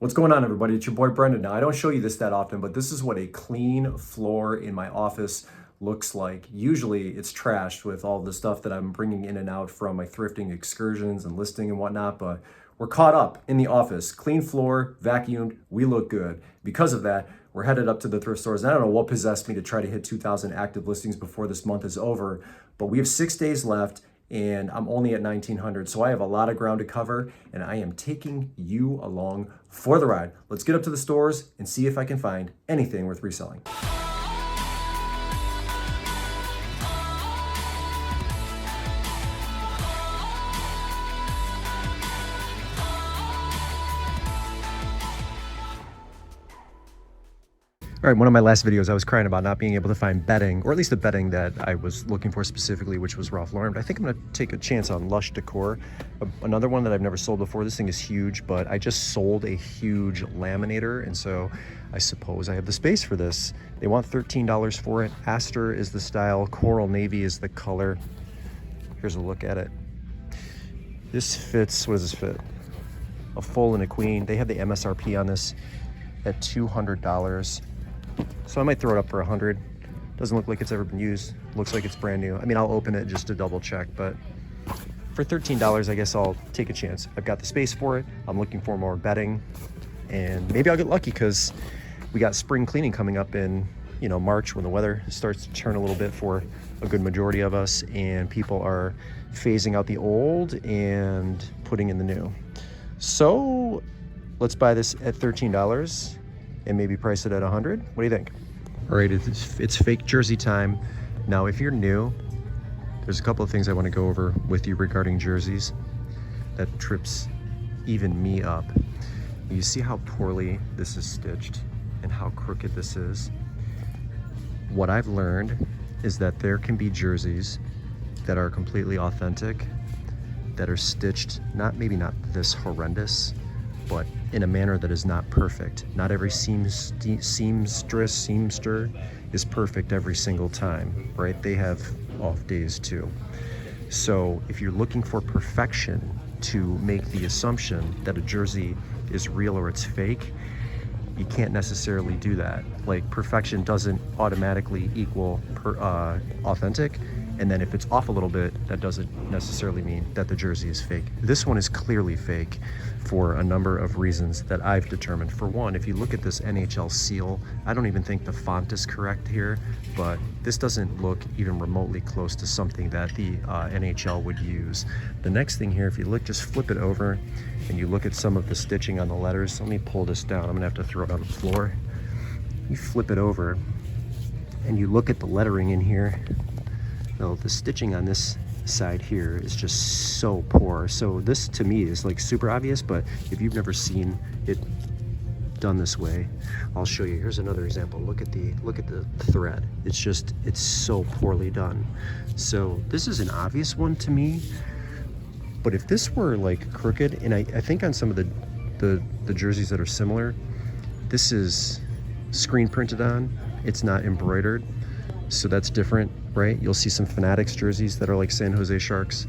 What's going on, everybody? It's your boy Brendan. Now, I don't show you this that often, but this is what a clean floor in my office looks like. Usually it's trashed with all the stuff that I'm bringing in and out from my thrifting excursions and listing and whatnot, but we're caught up in the office. Clean floor, vacuumed, we look good. Because of that, we're headed up to the thrift stores. I don't know what possessed me to try to hit 2,000 active listings before this month is over, but we have 6 days left and I'm only at 1,900. So I have a lot of ground to cover and I am taking you along for the ride. Let's get up to the stores and see if I can find anything worth reselling. All right, one of my last videos, I was crying about not being able to find bedding, or at least the bedding that I was looking for specifically, which was Ralph Lauren. But I think I'm gonna take a chance on Lush Decor. Another one that I've never sold before. This thing is huge, but I just sold a huge laminator, and so I suppose I have the space for this. They want $13 for it. Aster is the style, coral navy is the color. Here's a look at it. This fits, what does this fit? A full and a queen. They have the MSRP on this at $200. So I might throw it up for 100. Doesn't look like it's ever been used. Looks like it's brand new. I mean, I'll open it just to double check, but for $13, I guess I'll take a chance. I've got the space for it. I'm looking for more bedding, and maybe I'll get lucky because we got spring cleaning coming up in, March, when the weather starts to turn a little bit for a good majority of us, and people are phasing out the old and putting in the new. So let's buy this at $13 and maybe price it at 100. What do you think? All right, it's fake jersey time. Now, if you're new, there's a couple of things I want to go over with you regarding jerseys that trips even me up. You see how poorly this is stitched and how crooked this is? What I've learned is that there can be jerseys that are completely authentic, that are stitched, maybe not this horrendous, but in a manner that is not perfect. Not every seamster is perfect every single time, right? They have off days too. So if you're looking for perfection to make the assumption that a jersey is real or it's fake, you can't necessarily do that. Like, perfection doesn't automatically equal authentic. And then if it's off a little bit, that doesn't necessarily mean that the jersey is fake. This one is clearly fake for a number of reasons that I've determined. For one, if you look at this NHL seal, I don't even think the font is correct here, but this doesn't look even remotely close to something that the NHL would use. The next thing here, if you look, just flip it over and you look at some of the stitching on the letters. Let me pull this down. I'm gonna have to throw it on the floor. You flip it over and you look at the lettering in here. Well, the stitching on this side here is just so poor. So this to me is like super obvious, but if you've never seen it done this way, I'll show you. Here's another example. Look at the thread. It's so poorly done. So this is an obvious one to me, but if this were like crooked, and I think on some of the jerseys that are similar, this is screen printed on, it's not embroidered. So that's different, right? You'll see some Fanatics jerseys that are like San Jose Sharks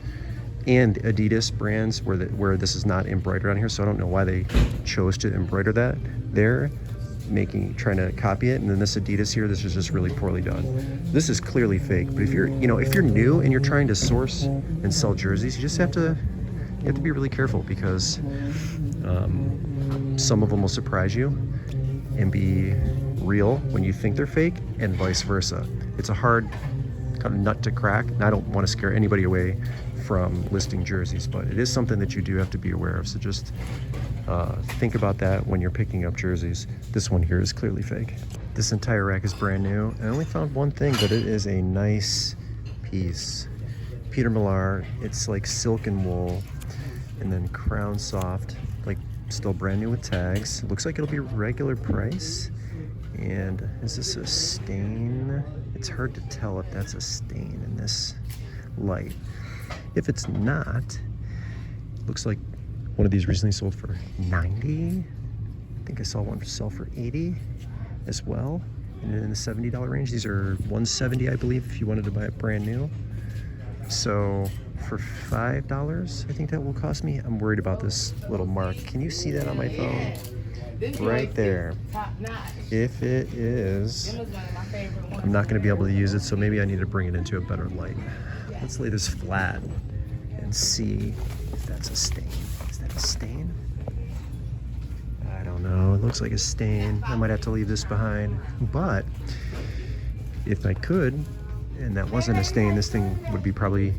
and Adidas brands where this is not embroidered on here. So I don't know why they chose to embroider that there, trying to copy it. And then this Adidas here, this is just really poorly done. This is clearly fake. But if you're new and you're trying to source and sell jerseys, you have to be really careful, because some of them will surprise you and be real when you think they're fake, and vice versa. It's a hard kind of nut to crack, and I don't want to scare anybody away from listing jerseys, but it is something that you do have to be aware of. So just think about that when you're picking up jerseys. This one here is clearly fake. This entire rack is brand new. I only found one thing, but it is a nice piece. Peter Millar, it's like silk and wool, and then Crown Soft, like still brand new with tags. It looks like it'll be regular price. And is this a stain? It's hard to tell if that's a stain in this light. If it's not, looks like one of these recently sold for 90. I think I saw one sell for 80 as well. And in the $70 range. These are $170, I believe, if you wanted to buy it brand new. So for $5, I think that will cost me. I'm worried about this little mark. Can you see that on my phone? right there. If it is, I'm not going to be able to use it, so maybe I need to bring it into a better light. Let's lay this flat and see if that's a stain. Is that a stain? I don't know. It looks like a stain. I might have to leave this behind, but if I could, and that wasn't a stain, this thing would be probably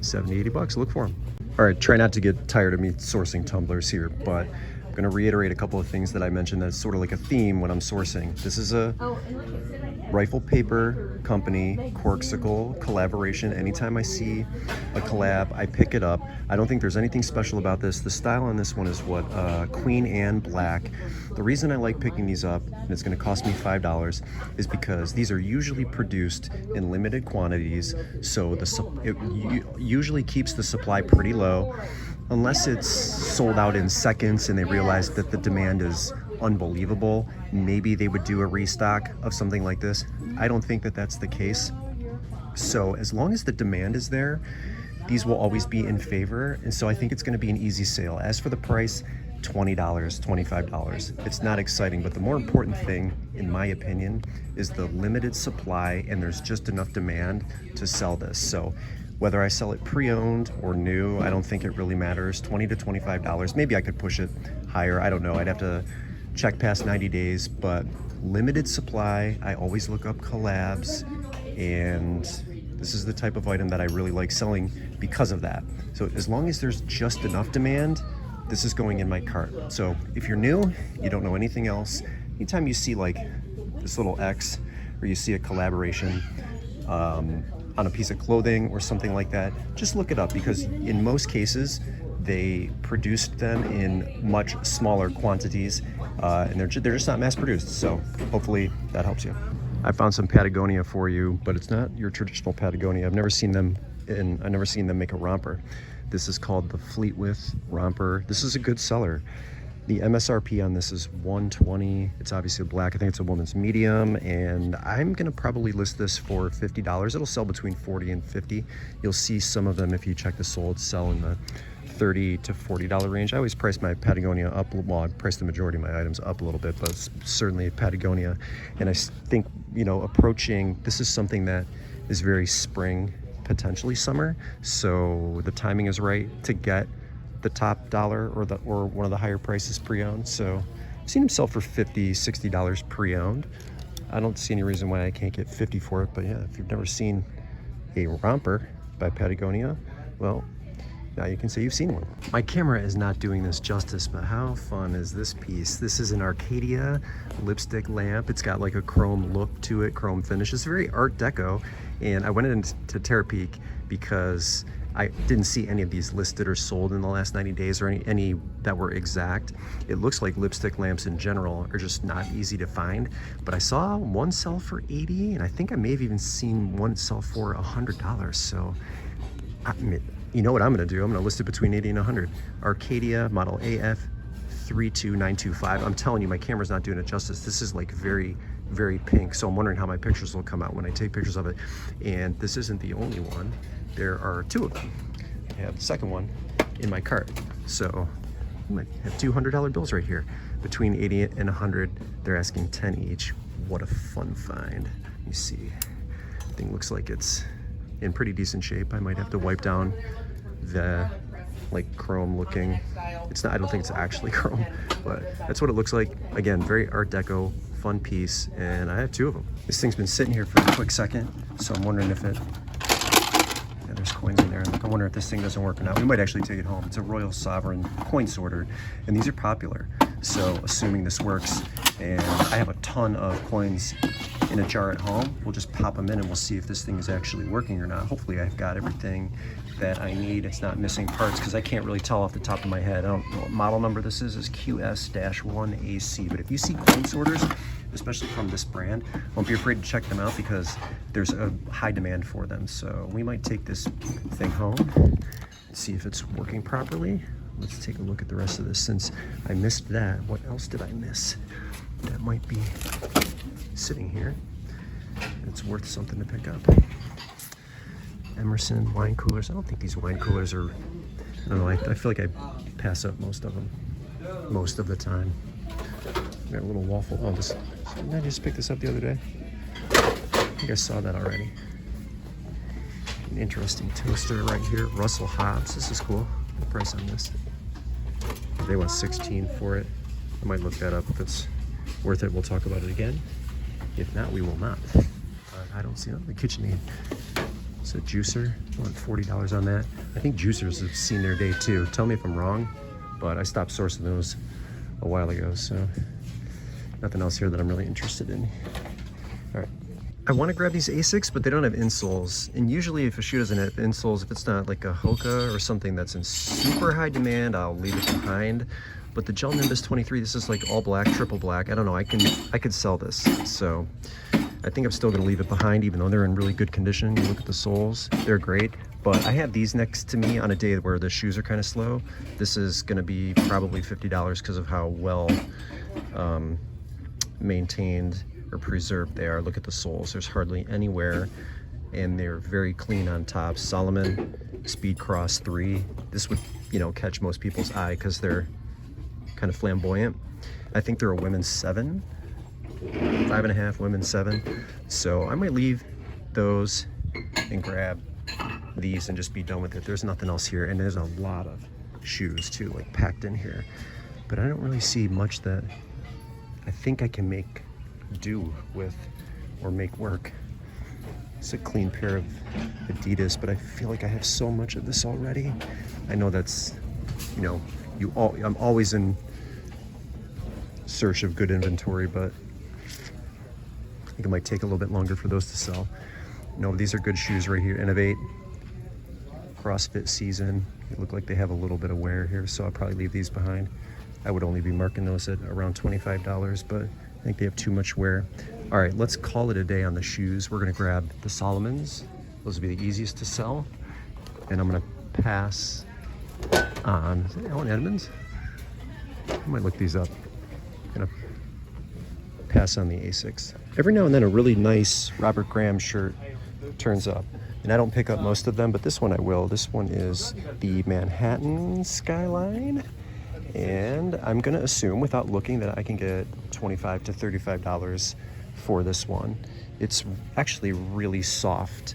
70, 80 bucks. Look for them. All right, try not to get tired of me sourcing tumblers here, but I'm gonna reiterate a couple of things that I mentioned that's sort of like a theme when I'm sourcing. This is a rifle paper company, Corksicle collaboration. Anytime I see a collab, I pick it up. I don't think there's anything special about this. The style on this one is what, Queen Anne black. The reason I like picking these up, and it's gonna cost me $5, is because these are usually produced in limited quantities, so it usually keeps the supply pretty low, unless it's sold out in seconds and they realize that the demand is unbelievable. Maybe they would do a restock of something like this. I don't think that that's the case. So as long as the demand is there, these will always be in favor. And so I think it's going to be an easy sale. As for the price, $20, $25. It's not exciting, but the more important thing, in my opinion, is the limited supply, and there's just enough demand to sell this. So whether I sell it pre-owned or new, I don't think it really matters. $20 to $25. Maybe I could push it higher. I don't know. I'd have to check past 90 days, but limited supply. I always look up collabs, and this is the type of item that I really like selling because of that. So as long as there's just enough demand, this is going in my cart. So if you're new, you don't know anything else, anytime you see like this little X, or you see a collaboration on a piece of clothing or something like that, just look it up, because in most cases they produced them in much smaller quantities, and they're just not mass produced. So hopefully that helps you. I found some Patagonia for you, but it's not your traditional Patagonia. I've never seen them make a romper. This is called the Fleetwith romper. This is a good seller. The MSRP on this is $120. It's obviously black. I think it's a woman's medium, and I'm gonna probably list this for $50. It'll sell between $40 and $50. You'll see some of them, if you check the sold, sell in the $30 to $40 range. I always price my Patagonia up. Well, I price the majority of my items up a little bit, but it's certainly Patagonia. And I think, you know, approaching, this is something that is very spring, potentially summer. So the timing is right to get the top dollar or one of the higher prices pre-owned. So I've seen them sell for $50, $60 pre-owned. I don't see any reason why I can't get $50 for it. But yeah, if you've never seen a romper by Patagonia, well, now you can say you've seen one. My camera is not doing this justice, but how fun is this piece? This is an Arcadia lipstick lamp. It's got like a chrome look to it, chrome finish. It's very Art Deco. And I went into Terapeak because I didn't see any of these listed or sold in the last 90 days, or any that were exact. It looks like lipstick lamps in general are just not easy to find, but I saw one sell for $80, and I think I may have even seen one sell for $100. So you know what I'm gonna do? I'm gonna list it between 80 and 100. Arcadia model AF 32925. I'm telling you, my camera's not doing it justice. This is like very, very pink. So I'm wondering how my pictures will come out when I take pictures of it. And this isn't the only one. There are two of them. I have the second one in my cart. So I might have $200 bills right here. Between 80 and 100, they're asking 10 each. What a fun find. You see, the thing looks like it's in pretty decent shape. I might have to wipe down the like chrome looking. It's not, I don't think it's actually chrome, but that's what it looks like. Again, very Art Deco, fun piece, and I have two of them. This thing's been sitting here for a quick second, so I'm wondering if it, yeah, there's coins in there. I wonder if this thing doesn't work or not. We might actually take it home. It's a Royal Sovereign coin sorter, and these are popular. So assuming this works, and I have a ton of coins in a jar at home, we'll just pop them in and we'll see if this thing is actually working or not. Hopefully I've got everything that I need. It's not missing parts, because I can't really tell off the top of my head. I don't know what model number this is QS-1AC. But if you see coin sorters, especially from this brand, don't be afraid to check them out, because there's a high demand for them. So we might take this thing home and see if it's working properly. Let's take a look at the rest of this. Since I missed that, what else did I miss that might be sitting here? It's worth something to pick up. Emerson wine coolers. I don't think these wine coolers are, I don't know, I feel like I pass up most of them most of the time. got a little waffle. Oh, this, didn't I just pick this up the other day? I think I saw that already. An interesting toaster right here. Russell Hobbs. This is cool. The price on this. They want 16 for it. I might look that up. If it's worth it, we'll talk about it again. If not, we will not. I don't see it. The KitchenAid. It's a juicer. I want $40 on that. I think juicers have seen their day too. Tell me if I'm wrong, but I stopped sourcing those a while ago, so nothing else here that I'm really interested in. All right. I want to grab these Asics, but they don't have insoles. And usually if a shoe doesn't have insoles, if it's not like a Hoka or something that's in super high demand, I'll leave it behind. But the Gel Nimbus 23, this is like all black, triple black. I don't know, I could sell this. So I think I'm still gonna leave it behind, even though they're in really good condition. You look at the soles, they're great. But I have these next to me on a day where the shoes are kind of slow. This is gonna be probably $50 because of how well maintained or preserved they are. Look at the soles, there's hardly any wear, and they're very clean on top. Salomon Speed Cross 3. This would, you know, catch most people's eye because they're kind of flamboyant. I think they're a women's 7, 5.5, women's 7. So I might leave those and grab these and just be done with it. There's nothing else here, and there's a lot of shoes too, like packed in here. But I don't really see much that I think I can make do with or make work. It's a clean pair of Adidas, but I feel like I have so much of this already. I know that's, you know, I'm always in search of good inventory, but I think it might take a little bit longer for those to sell. No, these are good shoes right here. Innovate, CrossFit Season. They look like they have a little bit of wear here, so I'll probably leave these behind. I would only be marking those at around $25, but I think they have too much wear. All right, let's call it a day on the shoes. We're gonna grab the Salomons. Those will be the easiest to sell. And I'm gonna pass on, is it Allen Edmonds? I might look these up. I'm gonna pass on the Asics. Every now and then a really nice Robert Graham shirt turns up. And I don't pick up most of them, but this one I will. This one is the Manhattan Skyline. And I'm gonna assume without looking that I can get $25 to $35 for this one. It's actually really soft.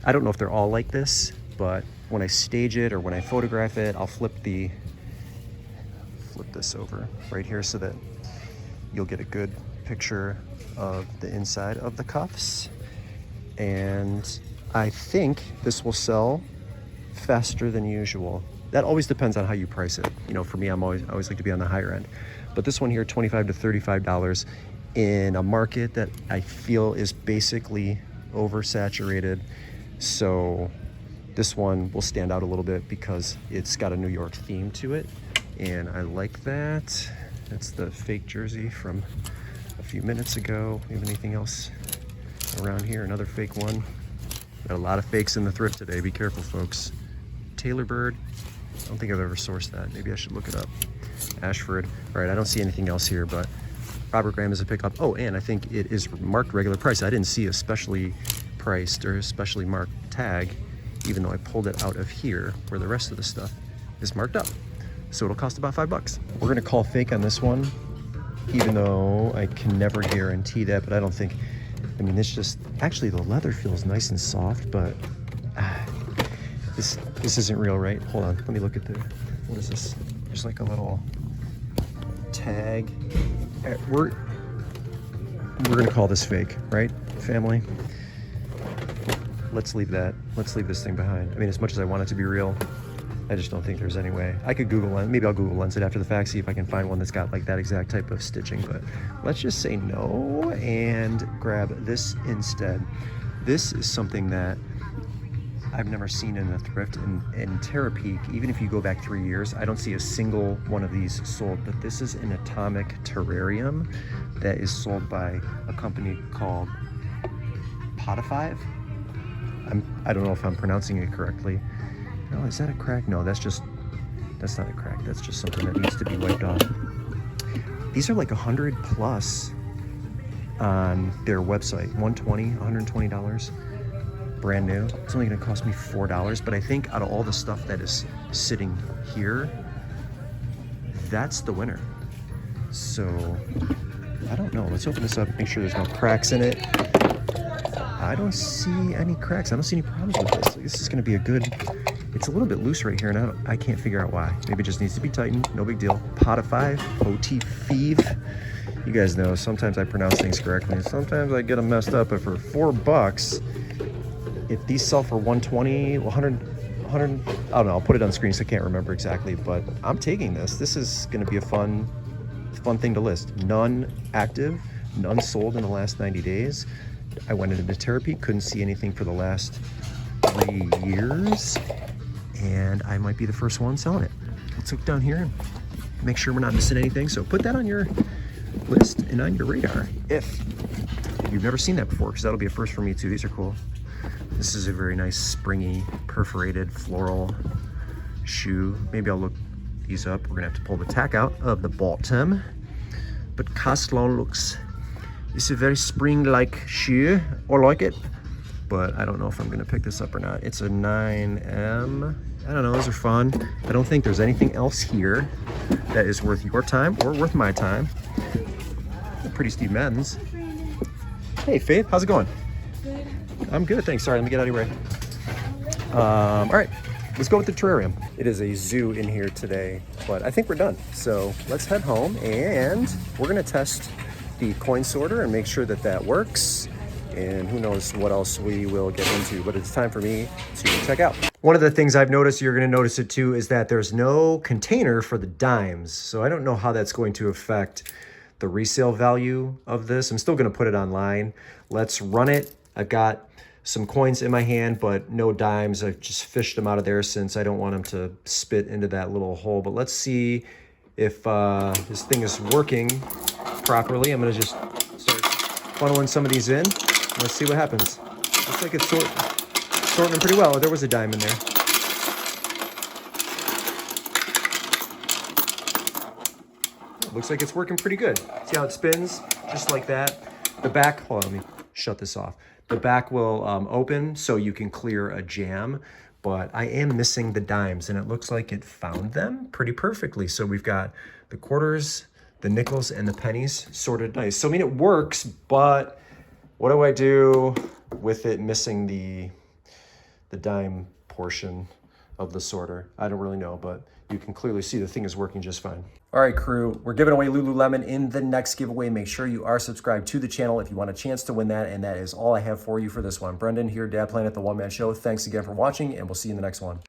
I don't know if they're all like this, but when I stage it or when I photograph it, I'll flip this over right here so that you'll get a good picture of the inside of the cuffs. And I think this will sell faster than usual. That always depends on how you price it. You know, for me, I always like to be on the higher end. But this one here, $25 to $35 in a market that I feel is basically oversaturated. So this one will stand out a little bit because it's got a New York theme to it. And I like that. That's the fake jersey from a few minutes ago. We have anything else around here? Another fake one. Got a lot of fakes in the thrift today. Be careful, folks. Taylor Bird. I don't think I've ever sourced that. Maybe I should look it up. Ashford. All right, I don't see anything else here, but Robert Graham is a pickup. Oh, and I think it is marked regular price. I didn't see a specially priced or specially marked tag, even though I pulled it out of here where the rest of the stuff is marked up. So it'll cost about $5. We're gonna call fake on this one, even though I can never guarantee that, but I don't think, I mean, it's just, actually the leather feels nice and soft, but this isn't real, right? Hold on, let me look at the, what is this? There's like a little tag. We're gonna call this fake, right, family? Let's leave that. Let's leave this thing behind. I mean, as much as I want it to be real, I just don't think there's any way. I could Google lens, maybe I'll Google lens it after the fact, see if I can find one that's got like that exact type of stitching, but let's just say no and grab this instead. This is something that I've never seen in a thrift. In Terra Peak, even if you go back 3 years, I don't see a single one of these sold, but this is an atomic terrarium that is sold by a company called Patagonia. I don't know if I'm pronouncing it correctly. No, is that a crack? No, that's not a crack. That's just something that needs to be wiped off. These are like 100 plus on their website. $120, brand new. It's only gonna cost me $4, but I think out of all the stuff that is sitting here, that's the winner. So I don't know. Let's open this up, make sure there's no cracks in it. I don't see any cracks. I don't see any problems with this. This is going to be a good... It's a little bit loose right here, and I can't figure out why. Maybe it just needs to be tightened. No big deal. Pot of 5, OT Five. You guys know, sometimes I pronounce things correctly, and sometimes I get them messed up. But for $4, if these sell for 120, 100, I don't know. I'll put it on screen so I can't remember exactly. But I'm taking this. This is going to be a fun thing to list. None active, none sold in the last 90 days. I went into therapy, couldn't see anything for the last 3 years. And I might be the first one selling it. Let's look down here and make sure we're not missing anything. So put that on your list and on your radar if you've never seen that before, because that'll be a first for me too. These are cool. This is a very nice springy, perforated, floral shoe. Maybe I'll look these up. We're gonna have to pull the tack out of the bottom. But Castellan looks, it's a very spring-like shoe. I like it. But I don't know if I'm gonna pick this up or not. It's a 9M. I don't know, those are fun. I don't think there's anything else here that is worth your time or worth my time. Pretty Steve Madden's. Hey Faith, how's it going? Good. I'm good, thanks. Sorry, let me get out of your way. All right, let's go with the terrarium. It is a zoo in here today, but I think we're done. So let's head home and we're gonna test the coin sorter and make sure that that works. And who knows what else we will get into, but it's time for me to check out. One of the things I've noticed, you're gonna notice it too, is that there's no container for the dimes. So I don't know how that's going to affect the resale value of this. I'm still gonna put it online. Let's run it. I've got some coins in my hand, but no dimes. I've just fished them out of there since I don't want them to spit into that little hole. But let's see if this thing is working properly. I'm gonna just start funneling some of these in. Let's see what happens. Looks like it's sorting them pretty well. There was a dime in there. Looks like it's working pretty good. See how it spins? Just like that. The back, hold on, let me shut this off. The back will open so you can clear a jam, but I am missing the dimes and it looks like it found them pretty perfectly. So we've got the quarters, the nickels, and the pennies sorted nice. So I mean, it works, but what do I do with it missing the dime portion of the sorter? I don't really know, but you can clearly see the thing is working just fine. All right, crew, we're giving away Lululemon in the next giveaway. Make sure you are subscribed to the channel if you want a chance to win that, and that is all I have for you for this one. Brendan here, Dad Planet, the One Man Show. Thanks again for watching, and we'll see you in the next one.